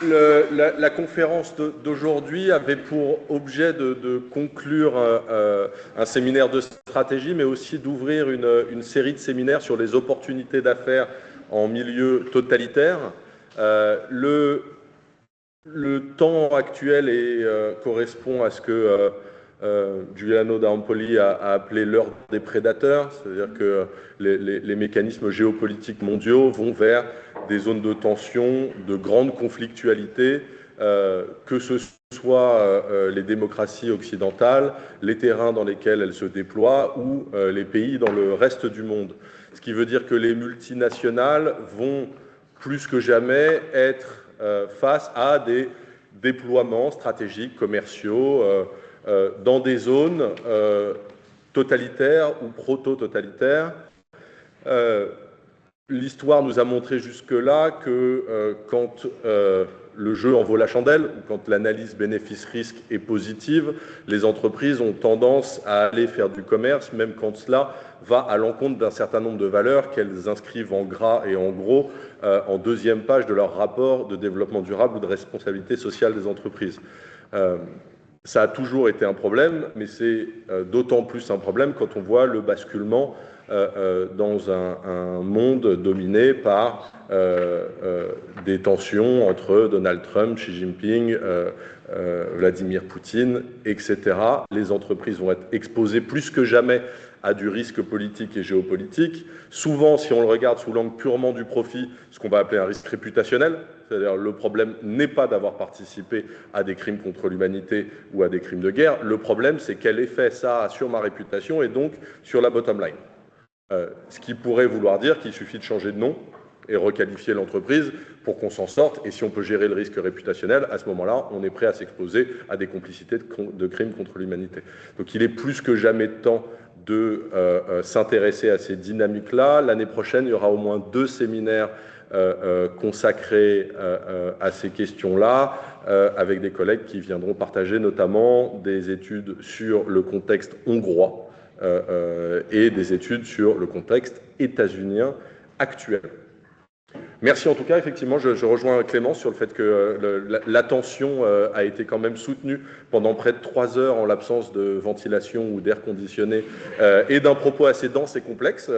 La conférence d'aujourd'hui avait pour objet de conclure un séminaire de stratégie, mais aussi d'ouvrir une série de séminaires sur les opportunités d'affaires en milieu totalitaire. Le temps actuel correspond à ce que Giuliano d'Ampoli a appelé l'heure des prédateurs, c'est-à-dire que les mécanismes géopolitiques mondiaux vont vers des zones de tension, de grande conflictualité, que ce soit les démocraties occidentales, les terrains dans lesquels elles se déploient ou les pays dans le reste du monde. Ce qui veut dire que les multinationales vont plus que jamais être face à des déploiements stratégiques, commerciaux, dans des zones totalitaires ou proto-totalitaires. L'histoire nous a montré jusque-là que quand le jeu en vaut la chandelle, ou quand l'analyse bénéfice-risque est positive, les entreprises ont tendance à aller faire du commerce, même quand cela va à l'encontre d'un certain nombre de valeurs qu'elles inscrivent en gras et en gros en deuxième page de leur rapport de développement durable ou de responsabilité sociale des entreprises. Ça a toujours été un problème, mais c'est d'autant plus un problème quand on voit le basculement dans un monde dominé par des tensions entre Donald Trump, Xi Jinping, Vladimir Poutine, etc. Les entreprises vont être exposées plus que jamais à du risque politique et géopolitique. Souvent, si on le regarde sous l'angle purement du profit, ce qu'on va appeler un risque réputationnel, c'est-à-dire le problème n'est pas d'avoir participé à des crimes contre l'humanité ou à des crimes de guerre, le problème c'est quel effet ça a sur ma réputation et donc sur la bottom line. Ce qui pourrait vouloir dire qu'il suffit de changer de nom et requalifier l'entreprise pour qu'on s'en sorte. Et si on peut gérer le risque réputationnel, à ce moment-là, on est prêt à s'exposer à des complicités de crimes contre l'humanité. Donc il est plus que jamais temps de s'intéresser à ces dynamiques-là. L'année prochaine, il y aura au moins 2 séminaires consacrés à ces questions-là, avec des collègues qui viendront partager notamment des études sur le contexte hongrois, et des études sur le contexte états-unien actuel. Merci en tout cas, effectivement, je rejoins Clémence sur le fait que l'attention a été quand même soutenue pendant près de 3 heures en l'absence de ventilation ou d'air conditionné et d'un propos assez dense et complexe.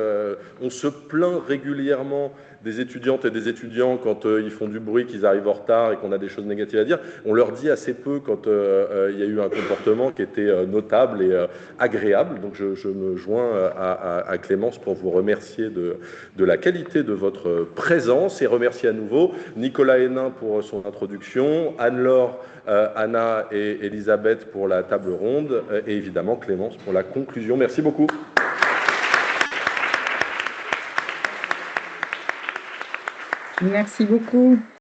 On se plaint régulièrement des étudiantes et des étudiants quand ils font du bruit, qu'ils arrivent en retard et qu'on a des choses négatives à dire. On leur dit assez peu quand il y a eu un comportement qui était notable et agréable. Donc je me joins à Clémence pour vous remercier de la qualité de votre présence et remercier à nouveau Nicolas Hénin pour son introduction, Anne-Laure, Anna et Elisabeth pour la table ronde et évidemment Clémence pour la conclusion. Merci beaucoup. Merci beaucoup.